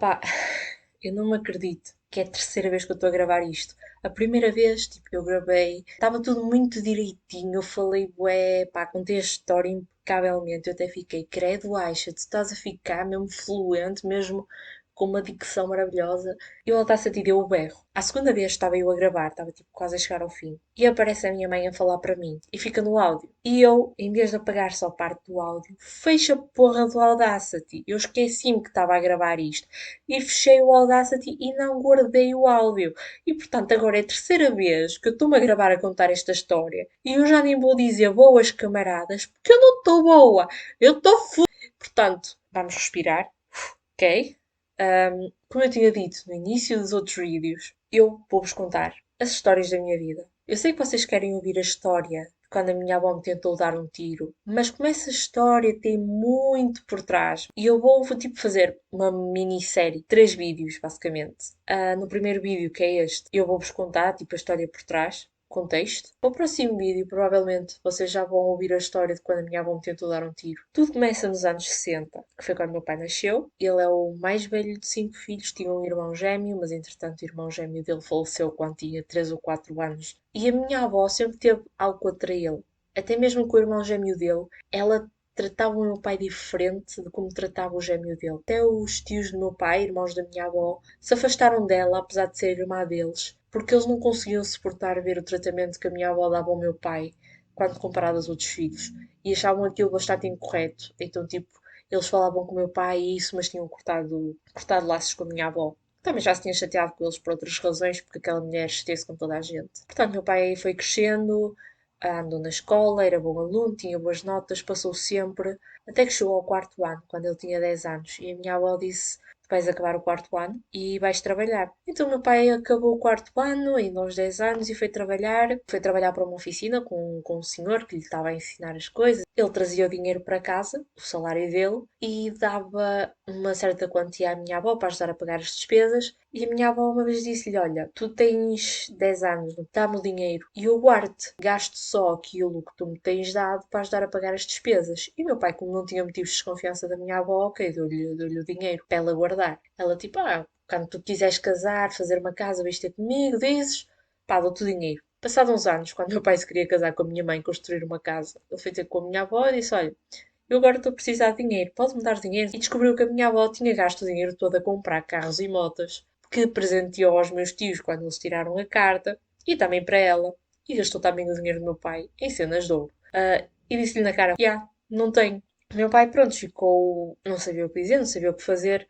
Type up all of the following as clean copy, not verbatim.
Opá, eu não me acredito que é a terceira vez que eu estou a gravar isto. A primeira vez, tipo, eu gravei, estava tudo muito direitinho, eu falei, bué, pá, contei a história impecavelmente. Eu até fiquei, credo, Aisha, tu estás a ficar mesmo fluente, mesmo com uma dicção maravilhosa. E o Audacity deu o berro. À segunda vez estava eu a gravar, estava tipo quase a chegar ao fim. E aparece a minha mãe a falar para mim e fica no áudio. E eu, em vez de apagar só parte do áudio, fecho a porra do Audacity. Eu esqueci-me que estava a gravar isto e fechei o Audacity e não guardei o áudio. E portanto, agora é a terceira vez que eu estou-me a gravar a contar esta história e eu já nem vou dizer boas camaradas porque eu não estou boa. Eu estou Portanto, vamos respirar, ok? Como eu tinha dito no início dos outros vídeos, eu vou-vos contar as histórias da minha vida. Eu sei que vocês querem ouvir a história de quando a minha avó me tentou dar um tiro, mas como essa história tem muito por trás, e eu vou tipo fazer uma minissérie, três vídeos basicamente. No primeiro vídeo, que é este, eu vou-vos contar tipo a história por trás, contexto. No próximo vídeo, provavelmente, vocês já vão ouvir a história de quando a minha avó me tentou dar um tiro. Tudo começa nos anos 60, que foi quando meu pai nasceu. Ele é o mais velho de cinco filhos, tinha um irmão gêmeo, mas entretanto o irmão gêmeo dele faleceu quando tinha 3 ou 4 anos. E a minha avó sempre teve algo contra ele. Até mesmo com o irmão gêmeo dele, ela tratava o meu pai diferente de como tratava o gêmeo dele. Até os tios do meu pai, irmãos da minha avó, se afastaram dela, apesar de ser irmã deles, porque eles não conseguiam suportar ver o tratamento que a minha avó dava ao meu pai quando comparado aos outros filhos. E achavam aquilo bastante incorreto. Então, tipo, eles falavam com o meu pai e isso, mas tinham cortado laços com a minha avó. Também já se tinha chateado com eles por outras razões, porque aquela mulher chateia-se com toda a gente. Portanto, meu pai foi crescendo, andou na escola, era bom aluno, tinha boas notas, passou sempre, até que chegou ao quarto ano, quando ele tinha 10 anos. E a minha avó disse: "Tu vais acabar o quarto ano e vais trabalhar." Então, meu pai acabou o quarto ano, ainda aos 10 anos, e foi trabalhar. Foi trabalhar para uma oficina com um senhor que lhe estava a ensinar as coisas. Ele trazia o dinheiro para casa, o salário dele, e dava uma certa quantia à minha avó para ajudar a pagar as despesas. E a minha avó uma vez disse-lhe: "Olha, tu tens 10 anos, dá-me o dinheiro e eu guardo-te. Gasto só aquilo que tu me tens dado para ajudar a pagar as despesas." E meu pai, como não tinha motivos de desconfiança da minha avó, ok, deu-lhe o dinheiro para ela guardar. Ela tipo: quando tu quiseres casar, fazer uma casa, vais ter comigo, dizes, pá, dou-te o dinheiro. Passado uns anos, quando meu pai se queria casar com a minha mãe, construir uma casa, ele foi ter com a minha avó e disse: "Olha, eu agora estou a precisar de dinheiro, pode-me dar dinheiro?" E descobriu que a minha avó tinha gasto o dinheiro todo a comprar carros e motas, que presenteou aos meus tios quando eles tiraram a carta, e também para ela. E gastou também o dinheiro do meu pai em cenas de ouro. E disse-lhe na cara: não tenho. O meu pai, pronto, ficou, não sabia o que dizer, não sabia o que fazer.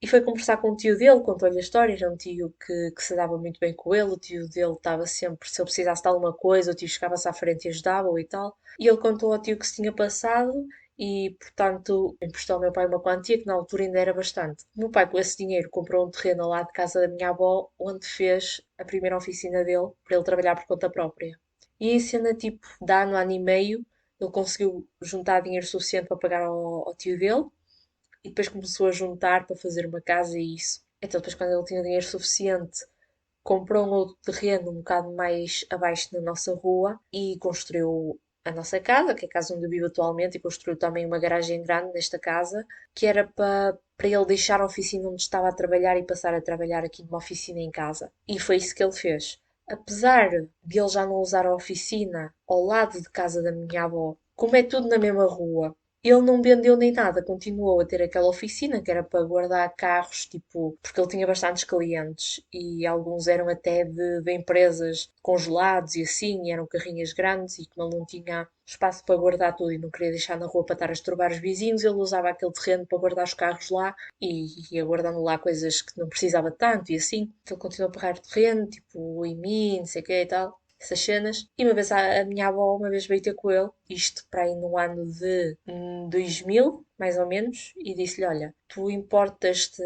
E foi conversar com o tio dele, contou-lhe a história. Era um tio que se dava muito bem com ele. O tio dele estava sempre, se ele precisasse de alguma coisa, o tio chegava-se à frente e ajudava-o e tal. E ele contou ao tio que se tinha passado e, portanto, emprestou ao meu pai uma quantia que na altura ainda era bastante. O meu pai, com esse dinheiro, comprou um terreno ao lado de casa da minha avó, onde fez a primeira oficina dele para ele trabalhar por conta própria. E em cena, tipo, de ano e meio, ele conseguiu juntar dinheiro suficiente para pagar ao tio dele e depois começou a juntar para fazer uma casa e isso. Então, depois, quando ele tinha dinheiro suficiente, comprou um outro terreno um bocado mais abaixo na nossa rua e construiu a nossa casa, que é a casa onde eu vivo atualmente, e construiu também uma garagem grande nesta casa, que era para ele deixar a oficina onde estava a trabalhar e passar a trabalhar aqui numa oficina em casa. E foi isso que ele fez. Apesar de ele já não usar a oficina ao lado de casa da minha avó, como é tudo na mesma rua, ele não vendeu nem nada, continuou a ter aquela oficina que era para guardar carros, tipo, porque ele tinha bastantes clientes e alguns eram até de empresas congelados e assim, e eram carrinhas grandes e como ele não tinha espaço para guardar tudo e não queria deixar na rua para estar a estrobar os vizinhos, ele usava aquele terreno para guardar os carros lá e ia guardando lá coisas que não precisava tanto e assim. Então ele continuou a pagar o terreno, tipo, em mim, não sei o que e tal essas cenas. E uma vez a minha avó uma vez veio ter com ele, isto para aí no ano de 2000, mais ou menos, e disse-lhe: "Olha, tu importas-te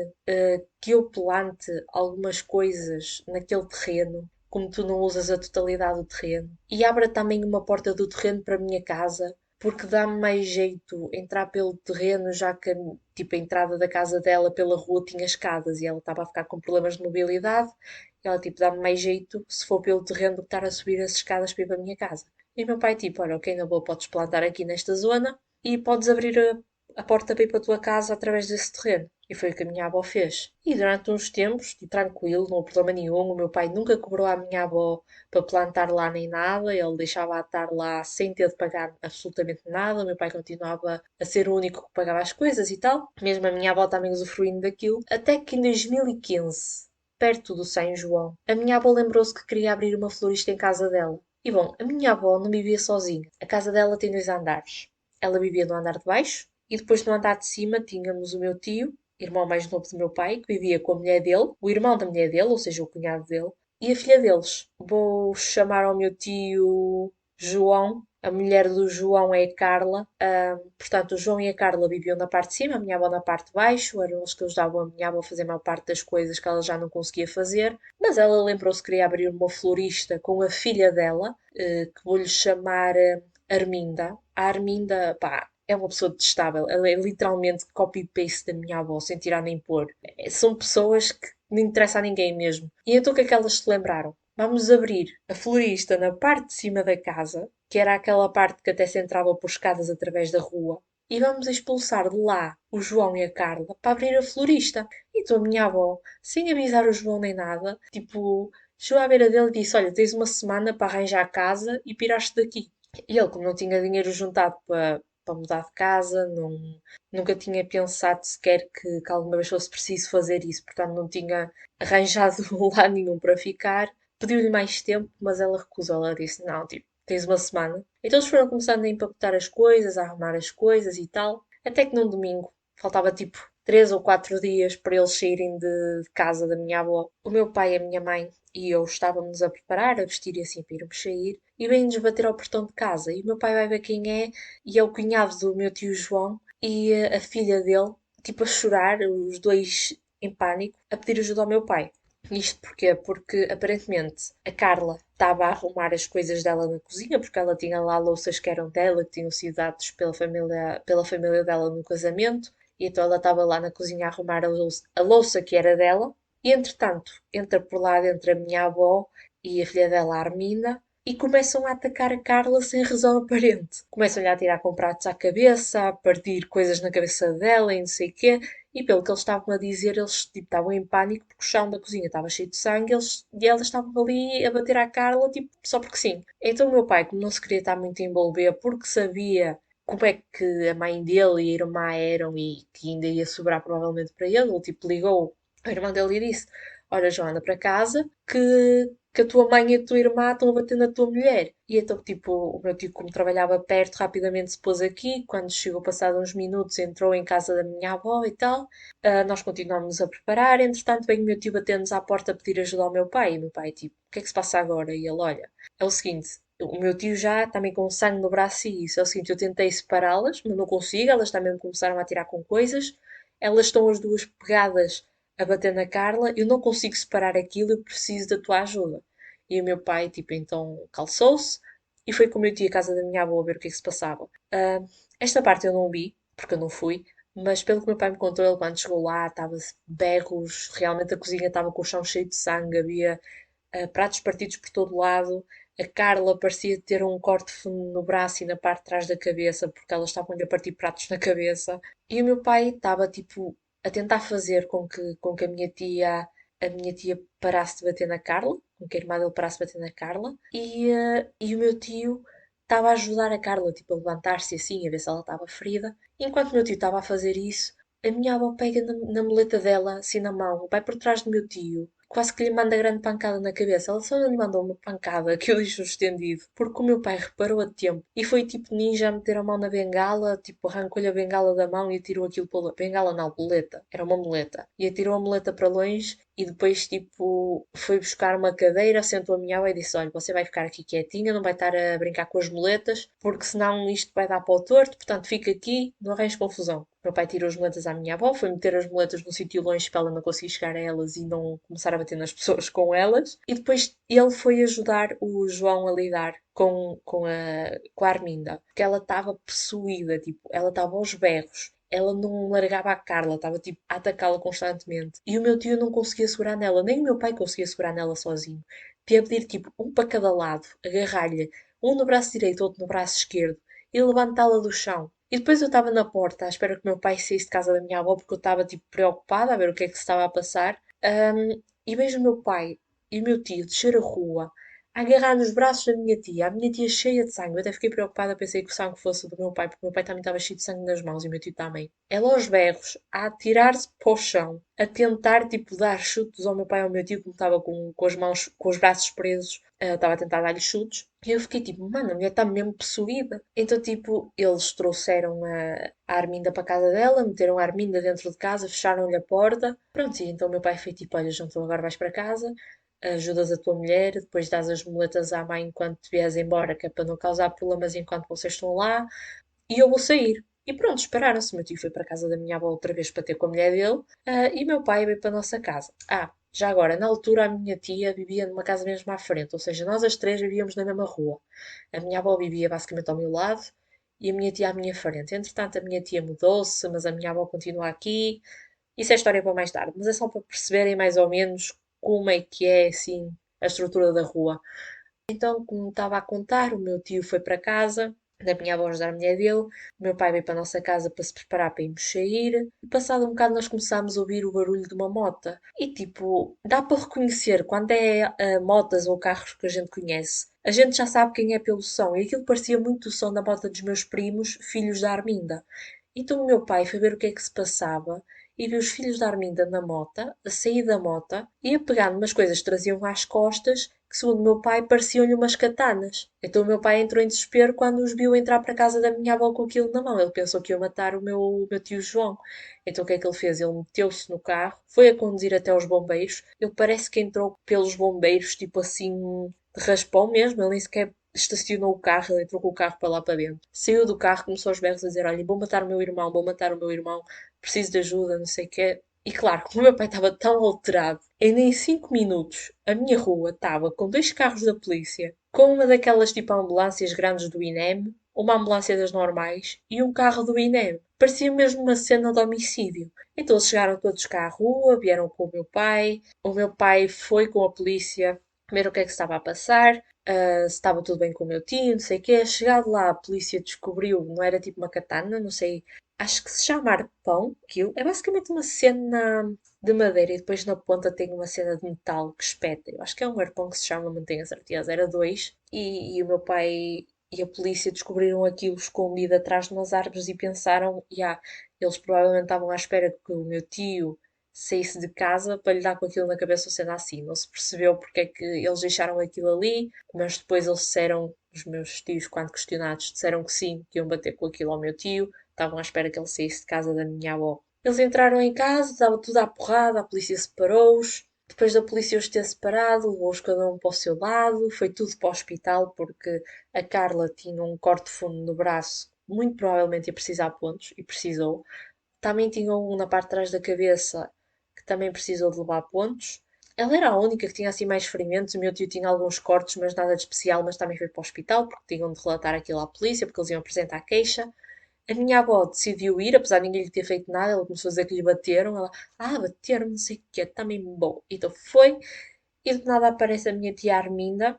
que eu plante algumas coisas naquele terreno, como tu não usas a totalidade do terreno, e abra também uma porta do terreno para a minha casa, porque dá-me mais jeito entrar pelo terreno, já que tipo, a entrada da casa dela pela rua tinha escadas e ela estava a ficar com problemas de mobilidade. E ela tipo, dá-me mais jeito se for pelo terreno do que estar a subir as escadas para ir para a minha casa." E o meu pai tipo: "Olha, ok, na boa, podes plantar aqui nesta zona e podes abrir a porta para ir para a tua casa através desse terreno." E foi o que a minha avó fez. E durante uns tempos, tipo, tranquilo, não houve problema nenhum. O meu pai nunca cobrou à minha avó para plantar lá nem nada. Ele deixava-a estar lá sem ter de pagar absolutamente nada. O meu pai continuava a ser o único que pagava as coisas e tal. Mesmo a minha avó também usufruindo daquilo. Até que em 2015, perto do São João, a minha avó lembrou-se que queria abrir uma florista em casa dela. E bom, a minha avó não vivia sozinha. A casa dela tem 2 andares. Ela vivia no andar de baixo e depois no andar de cima tínhamos o meu tio, irmão mais novo do meu pai, que vivia com a mulher dele, o irmão da mulher dele, ou seja, o cunhado dele, e a filha deles. Vou chamar ao meu tio João. A mulher do João é a Carla. Portanto, o João e a Carla viviam na parte de cima, a minha avó na parte de baixo. Eram eles que ajudavam a minha avó a fazer a maior parte das coisas que ela já não conseguia fazer. Mas ela lembrou-se que queria abrir uma florista com a filha dela, que vou-lhe chamar Arminda. A Arminda, pá, é uma pessoa detestável. Ela é literalmente copy-paste da minha avó, sem tirar nem pôr. São pessoas que não interessa a ninguém mesmo. E então o que é que elas se lembraram? Vamos abrir a florista na parte de cima da casa, que era aquela parte que até se entrava por escadas através da rua, e vamos expulsar de lá o João e a Carla para abrir a florista. Então a minha avó, sem avisar o João nem nada, tipo, chegou à beira dele e disse: Olha, tens uma semana para arranjar a casa e piraste daqui. E ele, como não tinha dinheiro juntado para mudar de casa, nunca tinha pensado sequer que alguma vez fosse preciso fazer isso, portanto não tinha arranjado lá nenhum para ficar. Pediu-lhe mais tempo, mas ela recusou. Ela disse: Não, tipo, tens uma semana. Então eles foram começando a empacotar as coisas, a arrumar as coisas e tal. Até que num domingo, faltava tipo 3 ou 4 dias para eles saírem de casa da minha avó. O meu pai, a minha mãe e eu estávamos a preparar, a vestir e assim para irmos sair. E vem-nos bater ao portão de casa. E o meu pai vai ver quem é, e é o cunhado do meu tio João e a filha dele, tipo a chorar, os dois em pânico, a pedir ajuda ao meu pai. Isto porquê? Porque aparentemente a Carla estava a arrumar as coisas dela na cozinha, porque ela tinha lá louças que eram dela, que tinham sido dados pela família dela no casamento, e então ela estava lá na cozinha a arrumar a louça que era dela, e entretanto entra por lá dentro a minha avó e a filha dela, a Arminda, e começam a atacar a Carla sem razão aparente. Começam-lhe a tirar com pratos à cabeça, a partir coisas na cabeça dela e não sei o quê. E pelo que eles estavam a dizer, eles tipo, estavam em pânico porque o chão da cozinha estava cheio de sangue e elas estavam ali a bater à Carla, tipo, só porque sim. Então o meu pai, como não se queria estar muito a envolver, porque sabia como é que a mãe dele e a irmã eram e que ainda ia sobrar provavelmente para ele tipo, ligou a irmã dele e disse: Olha, Joana, para casa, que a tua mãe e a tua irmã estão a bater na tua mulher. E então, tipo, o meu tio, como trabalhava perto, rapidamente se pôs aqui. Quando chegou, passado uns minutos, entrou em casa da minha avó e tal. Nós continuámos a preparar. Entretanto, veio o meu tio bater-nos à porta a pedir ajuda ao meu pai. E o meu pai, tipo, o que é que se passa agora? E ele, olha, é o seguinte. O meu tio já também com sangue no braço e isso. É o seguinte, eu tentei separá-las, mas não consigo. Elas também me começaram a tirar com coisas. Elas estão as duas pegadas a bater na Carla, eu não consigo separar aquilo, eu preciso da tua ajuda. E o meu pai, tipo, então calçou-se e foi com o meu tio à casa da minha avó a ver o que é que se passava. Esta parte eu não vi, porque eu não fui, mas pelo que o meu pai me contou, ele quando chegou lá estava berros, realmente a cozinha estava com o chão cheio de sangue, havia pratos partidos por todo lado. A Carla parecia ter um corte fundo no braço e na parte de trás da cabeça, porque elas estavam-lhe a partir pratos na cabeça. E o meu pai estava, tipo, a tentar fazer com que a minha tia parasse de bater na Carla, com que a irmã dele parasse de bater na Carla, e o meu tio estava a ajudar a Carla, tipo, a levantar-se assim, a ver se ela estava ferida. Enquanto o meu tio estava a fazer isso, a minha avó pega na muleta dela, assim na mão, vai por trás do meu tio, quase que lhe manda grande pancada na cabeça. Ela só lhe mandou uma pancada que eu deixo estendido, porque o meu pai reparou a tempo e foi tipo ninja a meter a mão na bengala, tipo arrancou-lhe a bengala da mão e atirou aquilo para bengala não, boleta, era uma muleta, e atirou a muleta para longe e depois tipo foi buscar uma cadeira, sentou a minha avó e disse: Olha, você vai ficar aqui quietinha, não vai estar a brincar com as muletas, porque senão isto vai dar para o torto, portanto fica aqui, não arranjes confusão. Meu pai tirou as muletas à minha avó, foi meter as muletas num sítio longe para ela não conseguir chegar a elas e não começar a bater nas pessoas com elas. E depois ele foi ajudar o João a lidar com a Arminda, porque ela estava possuída, tipo, ela estava aos berros. Ela não largava a Carla, estava tipo a atacá-la constantemente. E o meu tio não conseguia segurar nela, nem o meu pai conseguia segurar nela sozinho. Tinha a pedir tipo um para cada lado, agarrar-lhe um no braço direito, outro no braço esquerdo e levantá-la do chão. E depois eu estava na porta à espera que o meu pai saísse de casa da minha avó porque eu estava tipo preocupada a ver o que é que se estava a passar. E vejo o meu pai e o meu tio descer a rua a agarrar nos braços da minha tia, a minha tia cheia de sangue. Eu até fiquei preocupada, pensei que o sangue fosse do meu pai, porque o meu pai também estava cheio de sangue nas mãos e o meu tio também. Ela aos berros, a atirar-se para o chão, a tentar tipo dar chutos ao meu pai e ao meu tio, como estava com as mãos, com os braços presos, estava a tentar dar-lhe chutos. E eu fiquei tipo, mano, a mulher está mesmo possuída. Então, tipo, eles trouxeram a Arminda para a casa dela, meteram a Arminda dentro de casa, fecharam-lhe a porta. Pronto, e então o meu pai foi tipo, olha, João, então agora vais para casa, ajudas a tua mulher, depois dás as muletas à mãe enquanto te vies embora, que é para não causar problemas enquanto vocês estão lá, e eu vou sair. E pronto, esperaram-se. Meu tio foi para a casa da minha avó outra vez para ter com a mulher dele, e meu pai veio para a nossa casa. Já agora, na altura a minha tia vivia numa casa mesmo à frente, ou seja, nós as três vivíamos na mesma rua. A minha avó vivia basicamente ao meu lado e a minha tia à minha frente. Entretanto, a minha tia mudou-se, mas a minha avó continua aqui. Isso é história para mais tarde, mas é só para perceberem mais ou menos como é que é, assim, a estrutura da rua. Então, como estava a contar, o meu tio foi para casa, da minha avó ajudar a mulher dele, o meu pai veio para a nossa casa para se preparar para irmos sair, e passado um bocado nós começámos a ouvir o barulho de uma mota. E tipo, dá para reconhecer quando é motas ou carros que a gente conhece. A gente já sabe quem é pelo som, e aquilo parecia muito o som da mota dos meus primos, filhos da Arminda. Então o meu pai foi ver o que é que se passava e viu os filhos da Arminda na mota, a sair da mota e a pegar umas coisas que traziam às costas, que segundo o meu pai pareciam-lhe umas katanas. Então o meu pai entrou em desespero quando os viu entrar para a casa da minha avó com aquilo na mão. Ele pensou que ia matar o meu tio João. Então o que é que ele fez? Ele meteu-se no carro, foi a conduzir até aos bombeiros. Ele parece que entrou pelos bombeiros, tipo assim, de raspão mesmo. Ele nem sequer estacionou o carro, ele entrou com o carro para lá para dentro. Saiu do carro, começou aos berros a dizer: olha, vou matar o meu irmão, vou matar o meu irmão, preciso de ajuda, não sei o quê. E claro, como o meu pai estava tão alterado, em nem 5 minutos a minha rua estava com dois carros da polícia, com uma daquelas tipo ambulâncias grandes do INEM, uma ambulância das normais e um carro do INEM. Parecia mesmo uma cena de homicídio. Então eles chegaram todos cá à rua, vieram com o meu pai. O meu pai foi com a polícia ver o que é que se estava a passar, se estava tudo bem com o meu tio, não sei o quê. Chegado lá, a polícia descobriu, não era tipo uma katana, não sei, acho que se chama arpão, aquilo. É basicamente uma cena de madeira e depois na ponta tem uma cena de metal que espeta. Eu acho que é um arpão que se chama, não tenho a certeza. Era dois. E o meu pai e a polícia descobriram aquilo escondido atrás de umas árvores e pensaram, eles provavelmente estavam à espera que o meu tio saísse de casa para lhe dar com aquilo na cabeça ou sendo assim. Não se percebeu porque é que eles deixaram aquilo ali, mas depois eles disseram, os meus tios, quando questionados, disseram que sim, que iam bater com aquilo ao meu tio, estavam à espera que ele saísse de casa da minha avó. Eles entraram em casa, estava tudo à porrada, a polícia separou-os. Depois da polícia os ter separado, levou-os cada um para o seu lado, foi tudo para o hospital porque a Carla tinha um corte de fundo no braço, muito provavelmente ia precisar de pontos, e precisou. Também tinha um na parte de trás da cabeça que também precisou de levar pontos. Ela era a única que tinha assim mais ferimentos. O meu tio tinha alguns cortes, mas nada de especial, mas também foi para o hospital porque tinham de relatar aquilo à polícia, porque eles iam apresentar queixa. A minha avó decidiu ir, apesar de ninguém lhe ter feito nada, ela começou a dizer que lhe bateram. Ela, bateram, não sei o quê, também bom. Então foi, e de nada aparece a minha tia Arminda,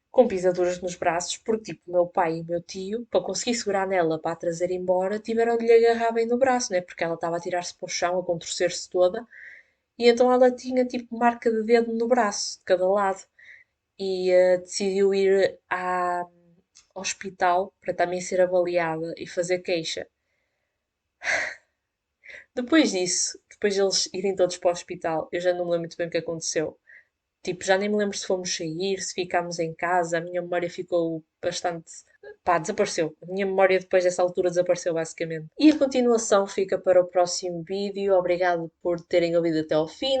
com pisaduras nos braços, porque tipo, o meu pai e o meu tio, para conseguir segurar nela para a trazer embora, tiveram de lhe agarrar bem no braço, né? Porque ela estava a tirar-se para o chão, a contorcer-se toda, e então ela tinha tipo marca de dedo no braço, de cada lado, e decidiu ir ao hospital para também ser avaliada e fazer queixa. Depois disso, depois de eles irem todos para o hospital, eu já não me lembro muito bem o que aconteceu. Tipo, já nem me lembro se fomos sair, se ficámos em casa. A minha memória ficou bastante. Pá, desapareceu. A minha memória depois dessa altura desapareceu, basicamente. E a continuação fica para o próximo vídeo. Obrigado por terem ouvido até ao fim.